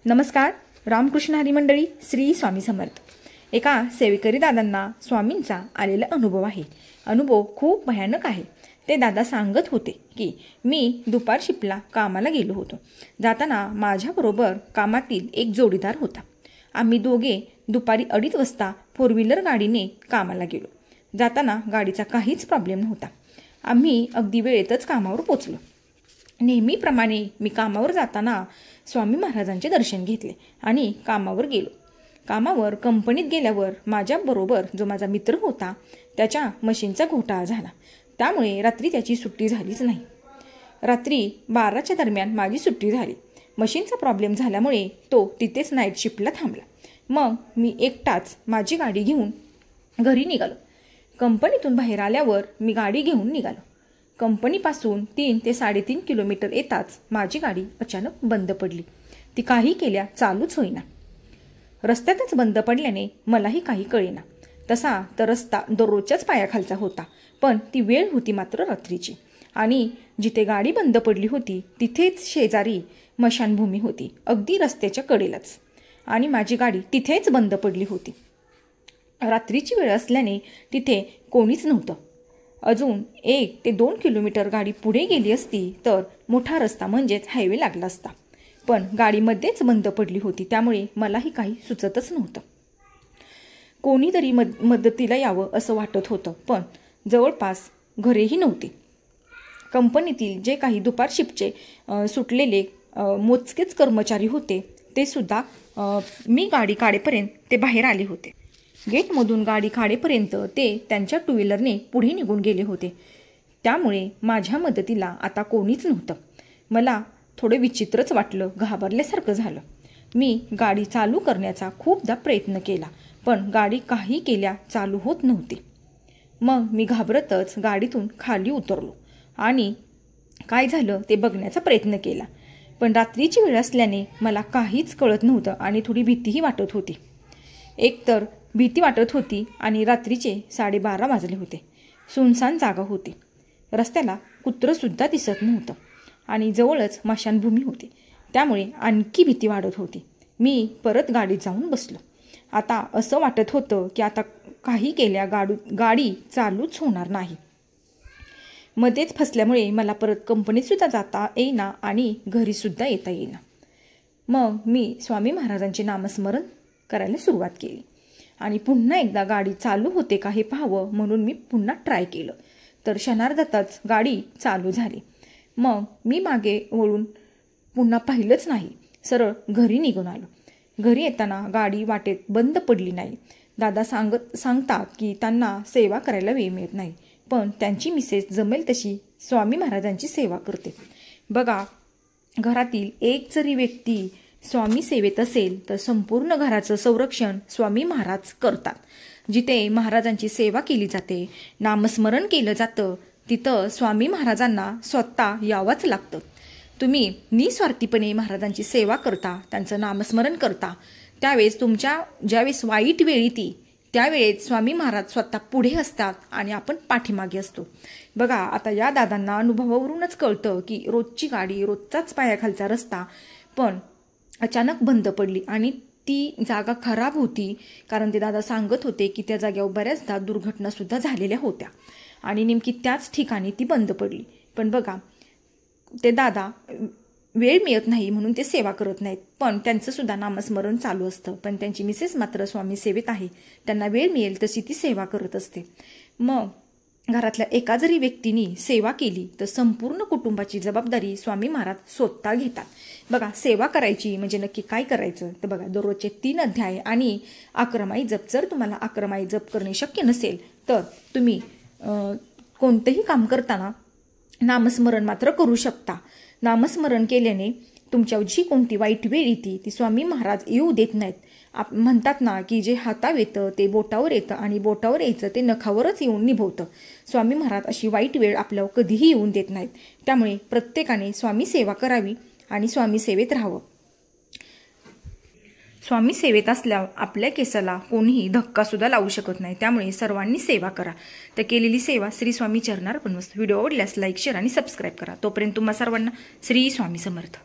नमस्कार. रामकृष्ण हरी मंडळी, श्री स्वामी समर्थ. एका सेवेकरी दादांना स्वामींचा आलेला अनुभव आहे. अनुभव खूप भयानक आहे. ते दादा सांगत होते की मी दुपार शिफ्टला कामाला गेलो होतो. जाताना माझ्याबरोबर कामातील एक जोडीदार होता. आम्ही दोघे दुपारी 2:30 वाजता 4 व्हीलर गाडीने कामाला गेलो. जाताना गाडीचा काहीच प्रॉब्लेम नव्हता. आम्ही अगदी वेळेतच कामावर पोचलो. नेहमीप्रमाणे मी कामावर जाताना स्वामी महाराजांचे दर्शन घेतले आणि कामावर गेलो. कामावर कंपनीत गेल्यावर माझ्याबरोबर जो माझा मित्र होता त्याच्या मशीनचा घोटाळा झाला. त्यामुळे रात्री त्याची सुट्टी झालीच नाही. रात्री 12च्या दरम्यान माझी सुट्टी झाली. मशीनचा प्रॉब्लेम झाल्यामुळे तो तिथेच नाईट शिफ्टला थांबला. मग मी एकटाच माझी गाडी घेऊन घरी निघालो. कंपनीतून बाहेर आल्यावर मी गाडी घेऊन निघालो. कंपनीपासून 3 ते 3.5 किलोमीटर येताच माझी गाडी अचानक बंद पडली. ती काही केल्या चालूच होईना. रस्त्यातच बंद पडल्याने मलाही काही कळेना. तसा तर रस्ता दररोजच्याच पायाखालचा होता, पण ती वेळ होती मात्र रात्रीची. आणि जिथे गाडी बंद पडली होती तिथेच शेजारी मशानभूमी होती, अगदी रस्त्याच्या कडेलाच. आणि माझी गाडी तिथेच बंद पडली होती. रात्रीची वेळ असल्याने तिथे कोणीच नव्हतं. अजून 1 ते 2 किलोमीटर गाडी पुढे गेली असती तर मोठा रस्ता म्हणजेच हायवे लागला असता. पण गाडीमध्येच बंद पडली होती, त्यामुळे मलाही काही सुचतच नव्हतं. कोणीतरी मदतीला यावं असं वाटत होतं, पण जवळपास घरेही नव्हते. कंपनीतील जे काही दुपार शिफ्टचे सुटलेले मोजकेच कर्मचारी होते ते सुद्धा मी गाडी काढेपर्यंत ते बाहेर आले होते. गेटमधून गाडी काढेपर्यंत ते त्यांच्या 2 व्हीलरने पुढे निघून गेले होते. त्यामुळे माझ्या मदतीला आता कोणीच नव्हतं. मला थोडे विचित्रच वाटलं, घाबरल्यासारखं झालं. मी गाडी चालू करण्याचा खूपदा प्रयत्न केला, पण गाडी काही केल्या चालू होत नव्हती. मग मी घाबरतच गाडीतून खाली उतरलो आणि काय झालं ते बघण्याचा प्रयत्न केला. पण रात्रीची वेळ असल्याने मला काहीच कळत नव्हतं आणि थोडी भीतीही वाटत होती. एकतर भीती वाटत होती आणि रात्रीचे 12:30 वाजले होते. सुनसान जागा होती. रस्त्याला कुत्रंसुद्धा दिसत नव्हतं आणि जवळच स्मशानभूमी होती. त्यामुळे आणखी भीती वाढत होती. मी परत गाडीत जाऊन बसलो. आता असं वाटत होतं की आता काही केल्या गाडी चालूच होणार नाही. मध्येच फसल्यामुळे मला परत कंपनीतसुद्धा जाता येईना आणि घरीसुद्धा येता येईना. मग मी स्वामी महाराजांचे नामस्मरण करायला सुरुवात केली आणि पुन्हा एकदा गाडी चालू होते का हे पाहावं म्हणून मी पुन्हा ट्राय केलं. तर क्षणार्धातच गाडी चालू झाली. मग मी मागे वळून पुन्हा पाहिलंच नाही, सरळ घरी निघून आलो. घरी येताना गाडी वाटेत बंद पडली नाही. दादा सांगतात की त्यांना सेवा करायला वेळ मिळत नाही, पण त्यांची मिसेस जमेल तशी स्वामी महाराजांची सेवा करते. बघा, घरातील एक जरी व्यक्ती स्वामी सेवेत असेल तर संपूर्ण घराचं संरक्षण स्वामी महाराज करतात. जिथे महाराजांची सेवा केली जाते, नामस्मरण केलं जातं, तिथं स्वामी महाराजांना स्वतः यावंच लागतं. तुम्ही निस्वार्थीपणे महाराजांची सेवा करता, त्यांचं नामस्मरण करता, त्यावेळेस तुमच्या ज्यावेळेस वाईट वेळ येते त्यावेळेस स्वामी महाराज स्वतः पुढे असतात आणि आपण पाठीमागे असतो. बघा, आता या दादांना अनुभवावरूनच कळतं की रोजची गाडी, रोजचाच पायाखालचा रस्ता, पण अचानक बंद पडली आणि ती जागा खराब होती. कारण ते दादा सांगत होते की त्या जागेवर बऱ्याचदा दुर्घटनासुद्धा झालेल्या होत्या आणि नेमकी त्याच ठिकाणी ती बंद पडली. पण बघा, ते दादा वेळ मिळत नाही म्हणून ते सेवा करत नाहीत, पण त्यांचं सुद्धा नामस्मरण चालू असतं. पण त्यांची मिसेस मात्र स्वामी सेवेत आहे, त्यांना वेळ मिळेल तशी ती सेवा करत असते. मग घरातल्या एका जरी व्यक्तीने सेवा केली तर संपूर्ण कुटुंबाची जबाबदारी स्वामी महाराज स्वतः घेतात. बघा, सेवा करायची म्हणजे नक्की काय करायचं तर बघा, दररोजचे 3 अध्याय आणि 11 माळी जप. जर तुम्हाला 11 माळी जप करणे शक्य नसेल तर तुम्ही कोणतेही काम करताना नामस्मरण मात्र करू शकता. नामस्मरण केल्याने तुमच्यावर जी कोणती वाईट वेळ येते ती स्वामी महाराज येऊ देत नाहीत. म्हणतात ना की जे हातावर येतं ते बोटावर येतं आणि बोटावर यायचं ते नखावरच येऊन निभवतं. स्वामी महाराज अशी वाईट वेळ आपल्यावर कधीही येऊन देत नाहीत. त्यामुळे प्रत्येकाने स्वामी सेवा करावी आणि स्वामी सेवेत राहावं. स्वामी सेवेत असल्यावर आपल्या केसाला कोणीही धक्कासुद्धा लावू शकत नाही. त्यामुळे सर्वांनी सेवा करा. तर केलेली सेवा श्री स्वामी चरणार पण व्हिडिओ आवडल्यास लाईक, शेअर आणि सबस्क्राईब करा. तोपर्यंत तुम्हा सर्वांना श्री स्वामी समर्थ.